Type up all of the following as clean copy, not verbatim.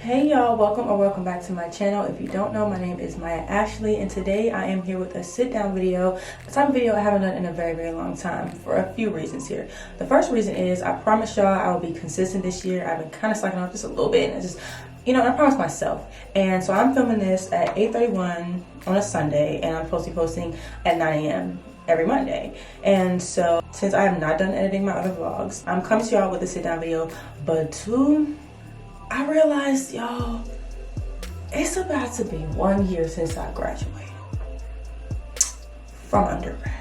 Hey y'all, welcome or welcome back to my channel. If you don't know, my name is Maya Ashley, and today I am here with a sit down video, a type of video I haven't done in a very long time for a few reasons here. The first reason is I promise y'all I will be consistent this year. I've been kind of slacking off just a little bit, and I promised myself. And so I'm filming this at 8:31 on a Sunday, and I'm supposed to be posting at 9 a.m. every Monday. And so since I have not done editing my other vlogs, I'm coming to y'all with a sit down video. But two, I realized, y'all, it's about to be 1 year since I graduated from undergrad.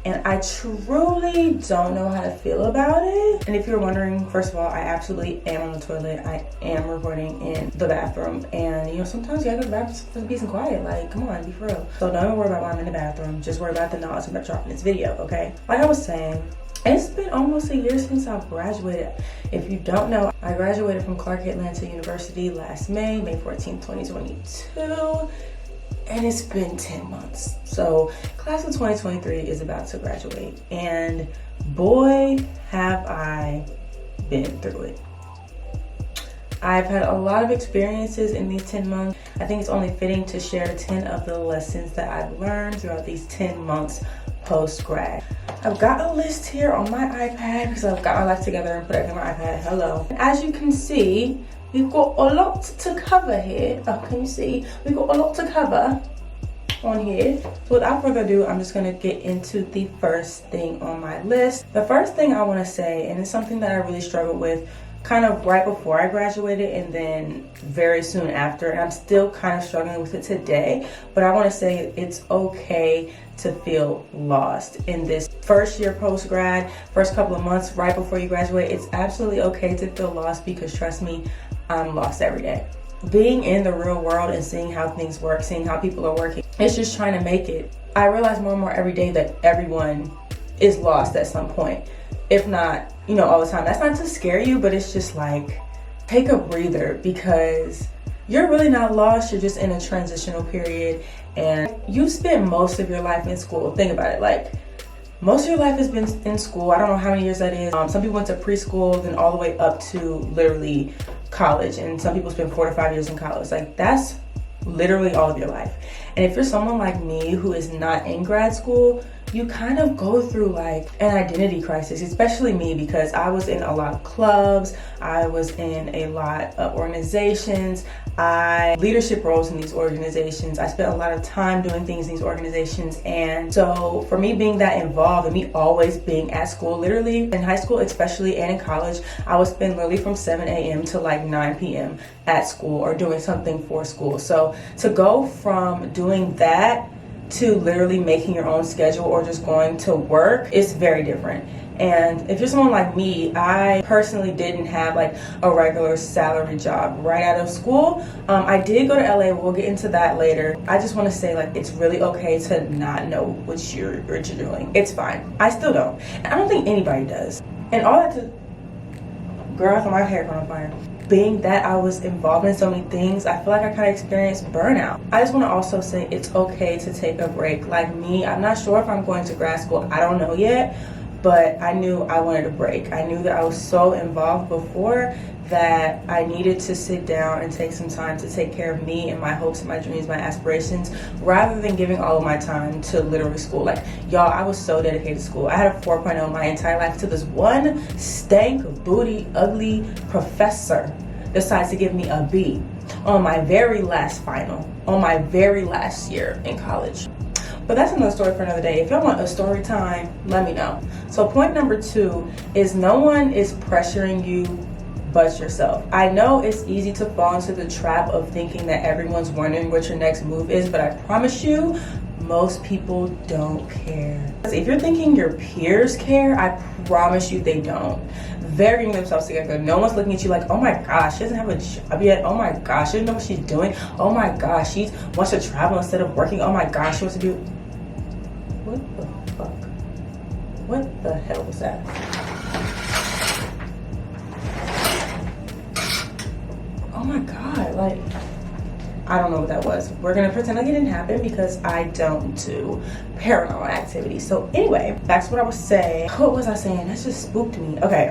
And I truly don't know how to feel about it. And if you're wondering, first of all, I absolutely am on the toilet. I am recording in the bathroom. And sometimes you gotta go to the bathroom for peace and quiet. Like, come on, be for real. So don't even worry about why I'm in the bathroom. Just worry about the knowledge I'm dropping this video, okay? Like I was saying, it's been almost a year since I graduated. If you don't know, I graduated from Clark Atlanta University last May 14th, 2022. And it's been 10 months. So class of 2023 is about to graduate. And boy, have I been through it. I've had a lot of experiences in these 10 months. I think it's only fitting to share 10 of the lessons that I've learned throughout these 10 months post-grad. I've got a list here on my iPad because I've got my life together and put everything on my iPad. Hello. As you can see, we've got a lot to cover here. Oh, can you see? We've got a lot to cover on here. So without further ado, I'm just gonna get into the first thing on my list. The first thing I wanna say, and it's something that I really struggled with kind of right before I graduated and then very soon after, and I'm still kind of struggling with it today, but I wanna say it's okay to feel lost in this first year post-grad, first couple of months right before you graduate. It's absolutely okay to feel lost because trust me, I'm lost every day. Being in the real world and seeing how things work, seeing how people are working, it's just trying to make it. I realize more and more every day that everyone is lost at some point, if not, all the time. That's not to scare you, but it's just like, take a breather because you're really not lost. You're just in a transitional period and you've spent most of your life in school. Think about it, like most of your life has been in school. I don't know how many years that is. Some people went to preschool, then all the way up to literally college, and some people spend 4 to 5 years in college. Like that's literally all of your life. And if you're someone like me who is not in grad school, you kind of go through like an identity crisis, especially me because I was in a lot of clubs, I was in a lot of organizations, leadership roles in these organizations. I spent a lot of time doing things in these organizations. And so for me being that involved and me always being at school, literally in high school especially and in college, I would spend literally from 7 a.m. to like 9 p.m. at school or doing something for school. So to go from doing that to literally making your own schedule or just going to work is very different. And if you're someone like me, I personally didn't have like a regular salary job right out of school. I did go to LA, we'll get into that later. I just want to say like it's really okay to not know what you're doing. It's fine. I still don't. And I don't think anybody does. And all that to, girl, I thought my hair on fire. Being that I was involved in so many things, I feel like I kind of experienced burnout. I just want to also say it's okay to take a break. Like me, I'm not sure if I'm going to grad school. I don't know yet, but I knew I wanted a break. I knew that I was so involved before that I needed to sit down and take some time to take care of me and my hopes and my dreams, my aspirations, rather than giving all of my time to literally school. Like, y'all, I was so dedicated to school. I had a 4.0 my entire life to this one stank, booty, ugly professor decides to give me a B on my very last final, on my very last year in college. But that's another story for another day. If y'all want a story time, let me know. So point number 2 is no one is pressuring you but yourself. I know it's easy to fall into the trap of thinking that everyone's wondering what your next move is, but I promise you, most people don't care. If you're thinking your peers care, I promise you they don't. They're getting themselves together. No one's looking at you like, oh my gosh, she doesn't have a job yet. Oh my gosh, she doesn't know what she's doing. Oh my gosh, she wants to travel instead of working. Oh my gosh, she wants to do... What the fuck? What the hell was that? Oh my god, like, I don't know what that was. We're gonna pretend like it didn't happen because I don't do paranormal activity. So anyway, back to what I was saying. What was I saying? That just spooked me. Okay,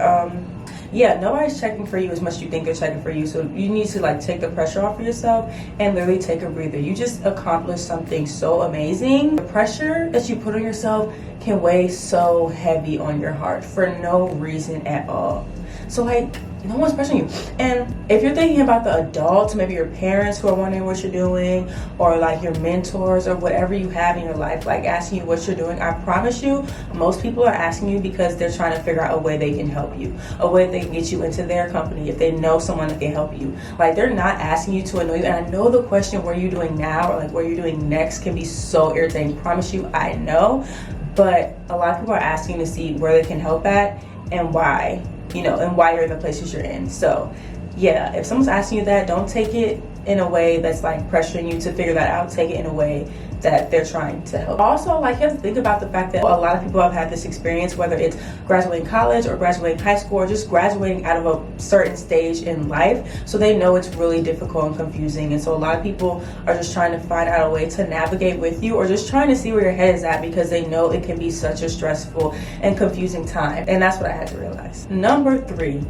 yeah, nobody's checking for you as much as you think they're checking for you. So you need to like take the pressure off of yourself and literally take a breather. You just accomplished something so amazing. The pressure that you put on yourself can weigh so heavy on your heart for no reason at all. So like, no one's pressuring you. And if you're thinking about the adults, maybe your parents who are wondering what you're doing, or like your mentors or whatever you have in your life, like asking you what you're doing, I promise you, most people are asking you because they're trying to figure out a way they can help you, a way they can get you into their company if they know someone that can help you. Like, they're not asking you to annoy you. And I know the question, what are you doing now, or like what are you doing next, can be so irritating. Promise you, I know. But a lot of people are asking to see where they can help at and why. And why you're in the places you're in. So yeah, if someone's asking you that, don't take it in a way that's like pressuring you to figure that out. Take it in a way that they're trying to help. Also, like, you have to think about the fact that a lot of people have had this experience, whether it's graduating college or graduating high school or just graduating out of a certain stage in life. So they know it's really difficult and confusing. And so a lot of people are just trying to find out a way to navigate with you, or just trying to see where your head is at, because they know it can be such a stressful and confusing time. And that's what I had to realize. Number 3.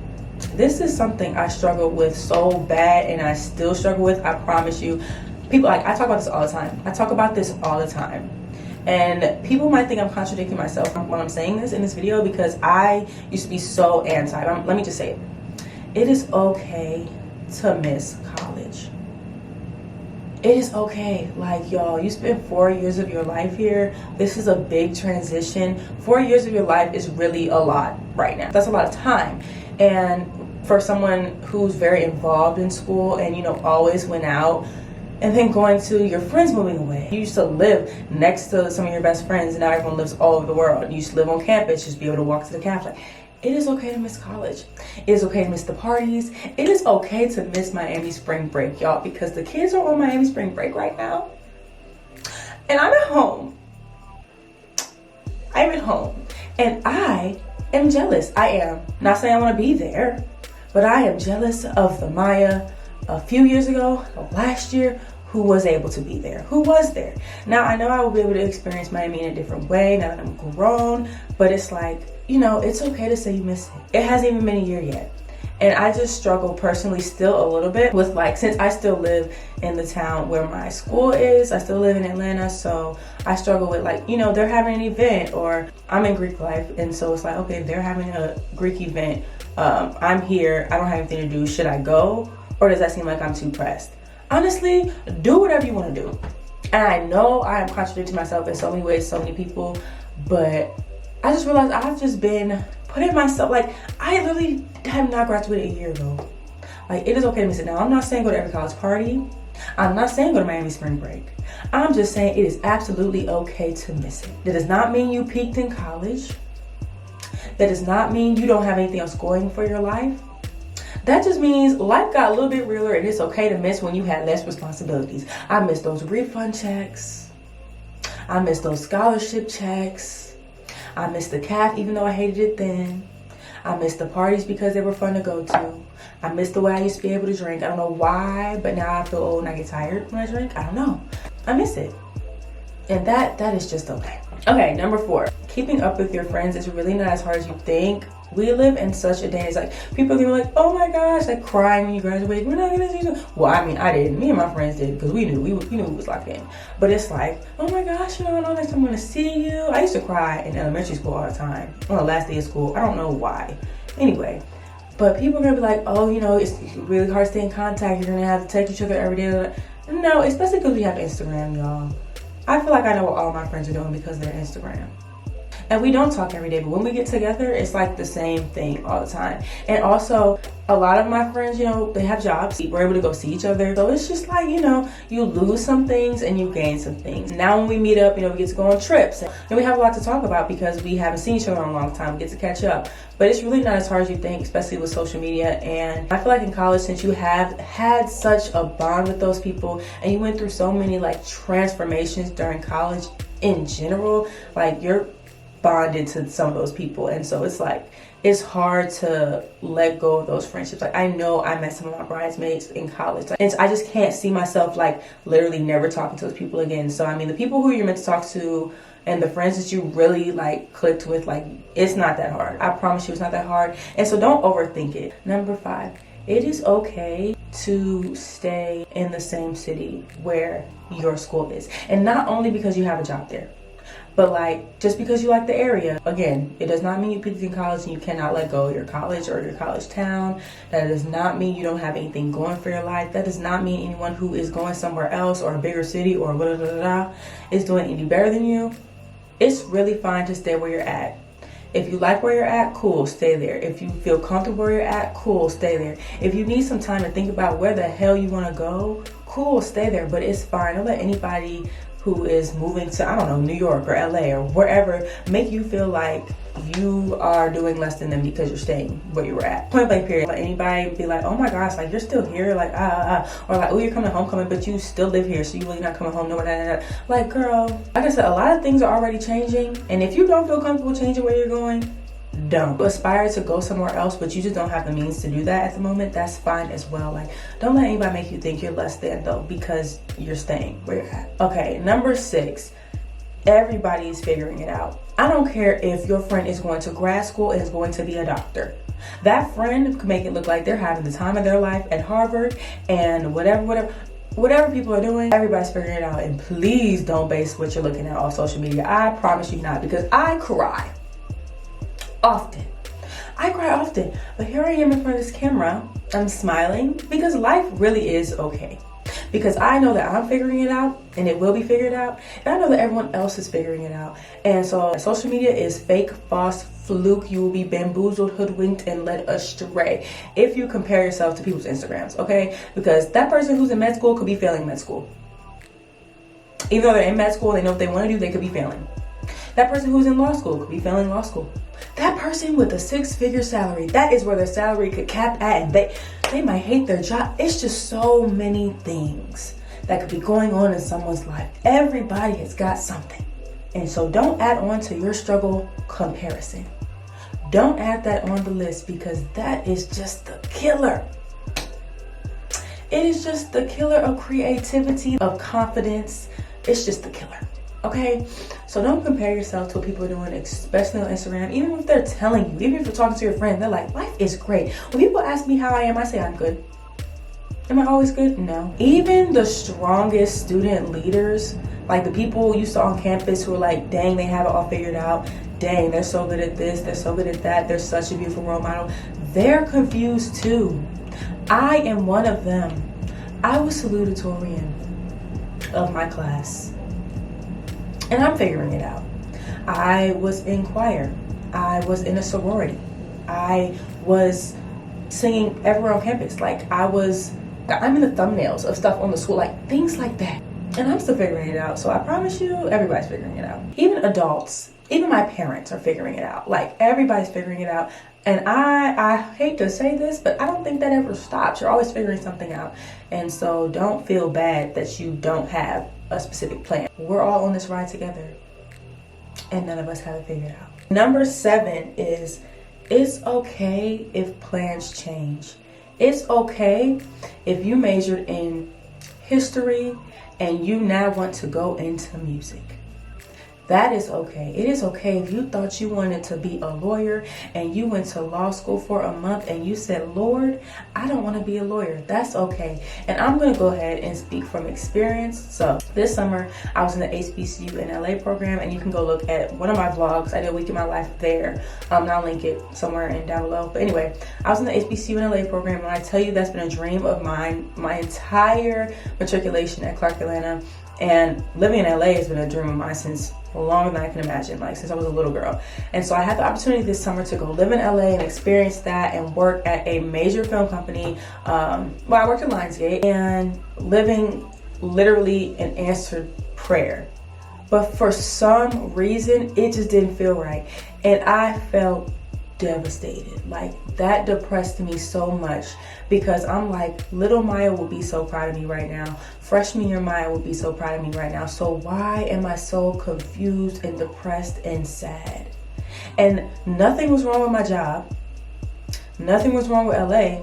This is something I struggled with so bad, and I still struggle with, I promise you. People, like, I talk about this all the time. I talk about this all the time. And people might think I'm contradicting myself when I'm saying this in this video, because I used to be so anti. Let me just say it. It is okay to miss college. It is okay. Like, y'all, you spent 4 years of your life here. This is a big transition. 4 years of your life is really a lot right now. That's a lot of time. And for someone who's very involved in school and, always went out, and then going to your friends moving away. You used to live next to some of your best friends, and now everyone lives all over the world. You used to live on campus, just be able to walk to the cafe. It is okay to miss college. It is okay to miss the parties. It is okay to miss Miami spring break, y'all, because the kids are on Miami spring break right now. And I'm at home. I'm at home. And I am jealous. I am. Not saying I want to be there, but I am jealous of the Maya a few years ago, last year, who was able to be there, who was there. Now, I know I will be able to experience Miami in a different way now that I'm grown, but it's like, it's okay to say you miss it. It hasn't even been a year yet. And I just struggle personally still a little bit with, like, since I still live in the town where my school is, I still live in Atlanta, so I struggle with, like, they're having an event, or I'm in Greek life, and so it's like, okay, they're having a Greek event, I'm here, I don't have anything to do, should I go? Or does that seem like I'm too pressed? Honestly, do whatever you want to do. And I know I am contradicting myself in so many ways, so many people, but I just realized I've just been putting myself, like, I literally have not graduated a year ago. Like, it is okay to miss it. Now, I'm not saying go to every college party. I'm not saying go to Miami spring break. I'm just saying it is absolutely okay to miss it. That does not mean you peaked in college. That does not mean you don't have anything else going for your life. That just means life got a little bit realer, and it's okay to miss when you had less responsibilities. I miss those refund checks. I miss those scholarship checks. I miss the CAF, even though I hated it then. I miss the parties because they were fun to go to. I miss the way I used to be able to drink. I don't know why, but now I feel old and I get tired when I drink. I don't know. I miss it. And that is just okay. Okay, number 4. Keeping up with your friends is really not as hard as you think. We live in such a day, it's like, people are like, oh my gosh, like crying when you graduate, we're not gonna see you. Well, I mean, I didn't. Me and my friends did, because we knew we was locked in. But it's like, oh my gosh, I know next time I'm gonna see you. I used to cry in elementary school all the time, on the last day of school. I don't know why. Anyway, but people are gonna be like, oh, it's really hard to stay in contact. You're gonna have to text each other every day. No, especially because we have Instagram, y'all. I feel like I know what all my friends are doing because of their Instagram. And we don't talk every day, but when we get together, it's like the same thing all the time. And also, a lot of my friends, they have jobs. We're able to go see each other. So it's just like, you lose some things and you gain some things. Now when we meet up, we get to go on trips. And we have a lot to talk about because we haven't seen each other in a long time. We get to catch up. But it's really not as hard as you think, especially with social media. And I feel like in college, since you have had such a bond with those people and you went through so many like transformations during college in general, like you're bonded to some of those people, and so it's like it's hard to let go of those friendships. Like, I know I met some of my bridesmaids in college, and I just can't see myself like literally never talking to those people again. So I mean, the people who you're meant to talk to and the friends that you really like clicked with, like, it's not that hard. I promise you it's not that hard. And so don't overthink it. Number 5, it is okay to stay in the same city where your school is. And not only because you have a job there, but like just because you like the area. Again, it does not mean you picked in college and you cannot let go of your college or your college town. That does not mean you don't have anything going for your life. That does not mean anyone who is going somewhere else or a bigger city or blah, blah, blah, blah, is doing any better than you. It's really fine to stay where you're at. If you like where you're at, cool, stay there. If you feel comfortable where you're at, cool, stay there. If you need some time to think about where the hell you want to go, cool, stay there. But it's fine. Don't let anybody who is moving to, I don't know, New York or LA or wherever, make you feel like you are doing less than them because you're staying where you were at. Point blank period. Let anybody be like, oh my gosh, like you're still here, like or like, oh, you're coming to homecoming, but you still live here, so you really not coming home, no, like, girl, like I said, a lot of things are already changing, and if you don't feel comfortable changing where you're going, don't aspire to go somewhere else, but you just don't have the means to do that at the moment. That's fine as well. Like, don't let anybody make you think you're less than though because you're staying where you're at. Okay, number 6, everybody is figuring it out. I don't care if your friend is going to grad school and is going to be a doctor. That friend can make it look like they're having the time of their life at Harvard and whatever people are doing, everybody's figuring it out. And please don't base what you're looking at on social media. I promise you not, because I cry often. I cry often, but here I am in front of this camera. I'm smiling because life really is okay. Because I know that I'm figuring it out and it will be figured out. And I know that everyone else is figuring it out. And so social media is fake, false, fluke. You will be bamboozled, hoodwinked, and led astray if you compare yourself to people's Instagrams, okay? Because that person who's in med school could be failing med school. Even though they're in med school, they know what they want to do, they could be failing. That person who's in law school could be failing law school. That person with a 6-figure salary, that is where their salary could cap at, and they might hate their job. It's just so many things that could be going on in someone's life. Everybody has got something. And so don't add on to your struggle comparison. Don't add that on the list, because that is just the killer. It is just the killer of creativity, of confidence. It's just the killer. Okay, so don't compare yourself to what people are doing, especially on Instagram. Even if they're telling you, even if you're talking to your friend, they're like, life is great. When people ask me how I am, I say I'm good. Am I always good? No. Even the strongest student leaders, like the people you saw on campus who are like, dang, they have it all figured out. Dang, they're so good at this, they're so good at that, they're such a beautiful role model. They're confused too. I am one of them. I was salutatorian of my class. And I'm figuring it out. I was in choir. I was in a sorority. I was singing everywhere on campus. Like I'm in the thumbnails of stuff on the school, like things like that. And I'm still figuring it out. So I promise you, everybody's figuring it out. Even adults, even my parents are figuring it out. Like everybody's figuring it out. And I hate to say this, but I don't think that ever stops. You're always figuring something out. And so don't feel bad that you don't have a specific plan. We're all on this ride together, and none of us have it figured out. Number 7 is, it's okay if plans change. It's okay if you majored in history and you now want to go into music. That is okay. It is okay if you thought you wanted to be a lawyer and you went to law school for a month and you said, Lord, I don't want to be a lawyer. That's okay. And I'm going to go ahead and speak from experience. So this summer, I was in the HBCU in LA program, and you can go look at one of my vlogs. I did a week in my life there. And I'll link it somewhere down below. But anyway, I was in the HBCU in LA program, and I tell you, that's been a dream of mine my entire matriculation at Clark Atlanta. And living in LA has been a dream of mine since longer than I can imagine, like since I was a little girl. And so I had the opportunity this summer to go live in LA and experience that and work at a major film company. I worked at Lionsgate, and living literally an answered prayer. But for some reason, it just didn't feel right. And I felt devastated. Like, that depressed me so much, because I'm like, little Maya will be so proud of me right now. Freshman year Maya will be so proud of me right now. So why am I so confused and depressed and sad? And nothing was wrong with my job. Nothing was wrong with LA.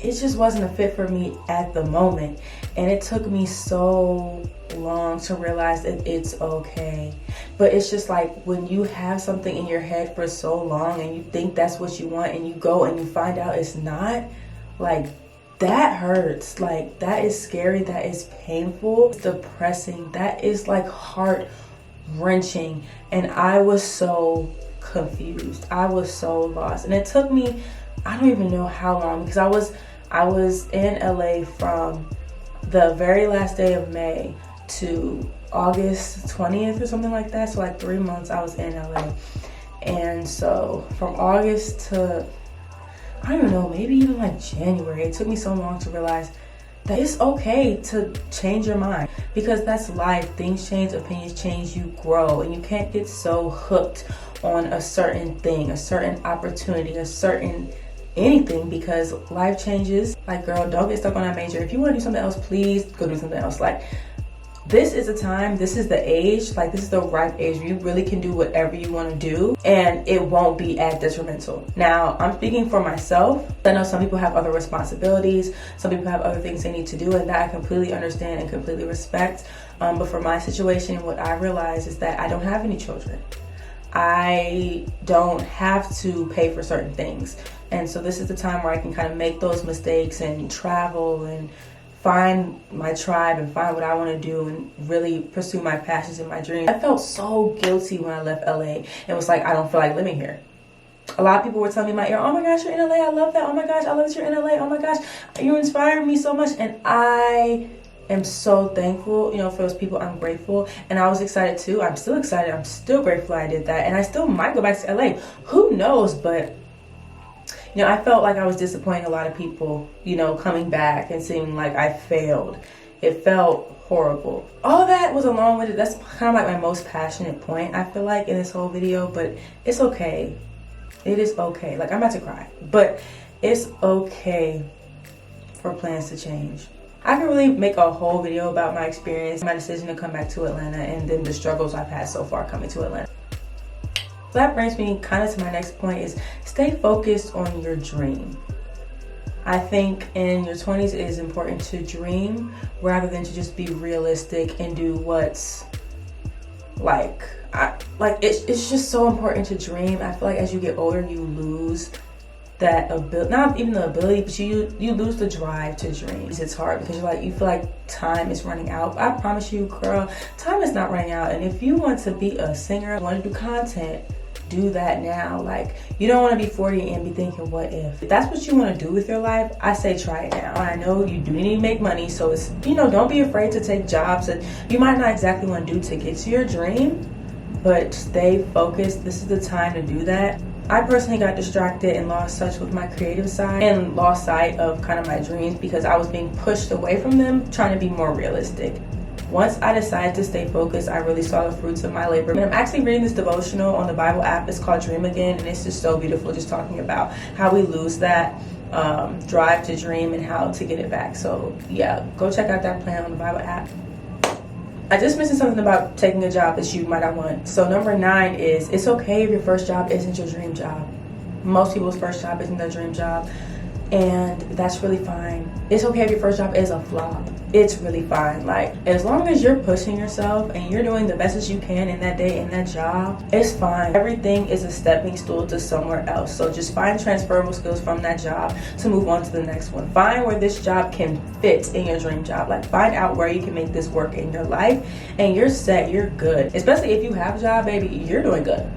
It just wasn't a fit for me at the moment. And it took me so long to realize that it's okay. But it's just like when you have something in your head for so long and you think that's what you want and you go and you find out it's not, like, that hurts. Like, that is scary, that is painful, it's depressing, that is like heart wrenching. And I was so confused, I was so lost, and it took me, I don't even know how long, because I was in LA from the very last day of May to August 20th or something like that. So like 3 months I was in LA. And so from August to, I don't know, maybe even like January, it took me so long to realize that it's okay to change your mind, because that's life. Things change, opinions change, you grow, and you can't get so hooked on a certain thing, a certain opportunity, a certain anything, because life changes. Like, girl, don't get stuck on that major. If you want to do something else, please go do something else. Like, this is the time, this is the age, like this is the ripe age where you really can do whatever you want to do and it won't be as detrimental. Now, I'm speaking for myself. I know some people have other responsibilities, some people have other things they need to do, and that I completely understand and completely respect. But for my situation, what I realize is that I don't have any children. I don't have to pay for certain things. And so this is the time where I can kind of make those mistakes and travel and find my tribe and find what I want to do and really pursue my passions and my dreams. I felt so guilty when I left LA. It was like, I don't feel like living here. A lot of people were telling me in my ear, oh my gosh, you're in LA, I love that. Oh my gosh, I love that you're in LA. Oh my gosh, you inspire me so much. And I am so thankful, you know, for those people. I'm grateful, and I was excited too. I'm still excited. I'm still grateful I did that, and I still might go back to LA. Who knows? But you know, I felt like I was disappointing a lot of people, you know, coming back and seeming like I failed. It felt horrible. All that was along with it. That's kind of like my most passionate point, I feel like, in this whole video. But it's okay. It is okay. Like, I'm about to cry, but it's okay for plans to change. I can really make a whole video about my experience, my decision to come back to Atlanta, and then the struggles I've had so far coming to Atlanta. So that brings me kind of to my next point, is stay focused on your dream. I think in your 20s it is important to dream rather than to just be realistic and do what's it's just so important to dream. I feel like as you get older, you lose that ability, not even the ability, but you lose the drive to dream. It's hard because you feel like time is running out. I promise you, girl, time is not running out. And if you want to be a singer, want to do content, do that now. Like, you don't want to be 40 and be thinking, what if? If that's what you want to do with your life, I say try it now. I know you do need to make money, so it's, you know, don't be afraid to take jobs that you might not exactly want to do to get to your dream, but stay focused. This is the time to do that. I personally got distracted and lost touch with my creative side and lost sight of kind of my dreams because I was being pushed away from them, trying to be more realistic. Once I decided to stay focused, I really saw the fruits of my labor. And I'm actually reading this devotional on the Bible app. It's called Dream Again, and it's just so beautiful, just talking about how we lose that drive to dream and how to get it back. So yeah, go check out that plan on the Bible app. I just mentioned something about taking a job that you might not want. So number 9 is, it's okay if your first job isn't your dream job. Most people's first job isn't their dream job, and that's really fine. It's okay if your first job is a flop. It's really fine. Like, as long as you're pushing yourself and you're doing the best as you can in that day, in that job, it's fine. Everything is a stepping stool to somewhere else. So just find transferable skills from that job to move on to the next one. Find where this job can fit in your dream job. Like, find out where you can make this work in your life, and you're set, you're good. Especially if you have a job, baby, you're doing good.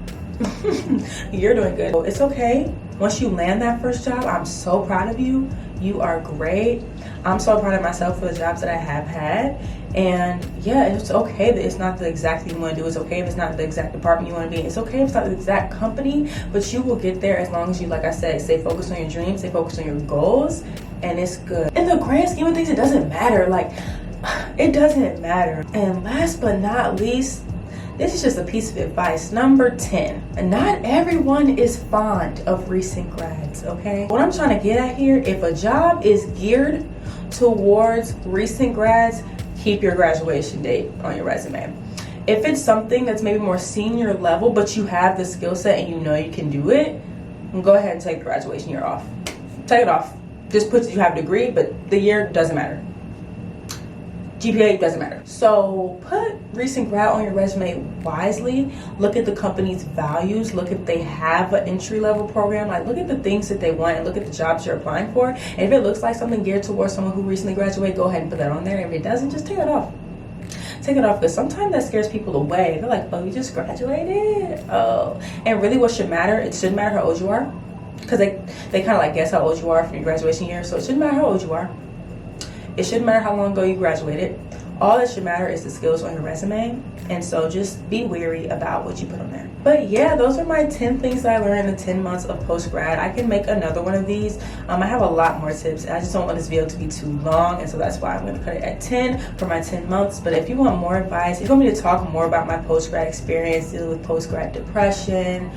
You're doing good. So it's okay. Once you land that first job, I'm so proud of you. You are great. I'm so proud of myself for the jobs that I have had. And yeah, it's okay that it's not the exact thing you want to do. It's okay if it's not the exact department you want to be in. It's okay if it's not the exact company, but you will get there as long as you, like I said, stay focused on your dreams, stay focused on your goals, and it's good. In the grand scheme of things, it doesn't matter. Like, it doesn't matter. And last but not least, this is just a piece of advice. Number 10, not everyone is fond of recent grads, okay? What I'm trying to get at here, if a job is geared towards recent grads, keep your graduation date on your resume. If it's something that's maybe more senior level, but you have the skill set and you know you can do it, go ahead and take the graduation year off. Take it off. Just put you have a degree, but the year doesn't matter. GPA doesn't matter. So put recent grad on your resume wisely. Look at the company's values. Look if they have an entry-level program. Like, look at the things that they want and look at the jobs you're applying for. And if it looks like something geared towards someone who recently graduated, go ahead and put that on there. If it doesn't, just take it off. Take it off, because sometimes that scares people away. They're like, oh, you just graduated? Oh. And really what should matter, it shouldn't matter how old you are, because they kind of like guess how old you are from your graduation year. So it shouldn't matter how old you are. It shouldn't matter how long ago you graduated. All that should matter is the skills on your resume. And so just be wary about what you put on there. But yeah, those are my 10 things that I learned in the 10 months of post-grad. I can make another one of these. I have a lot more tips. I just don't want this video to be too long. And so that's why I'm going to cut it at 10 for my 10 months. But if you want more advice, if you want me to talk more about my post-grad experience, dealing with post-grad depression,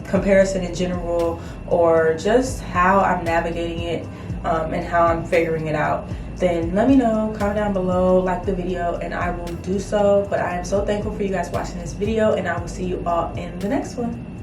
comparison in general, or just how I'm navigating it and how I'm figuring it out, then let me know. Comment down below, like the video, and I will do so. But I am so thankful for you guys watching this video, and I will see you all in the next one.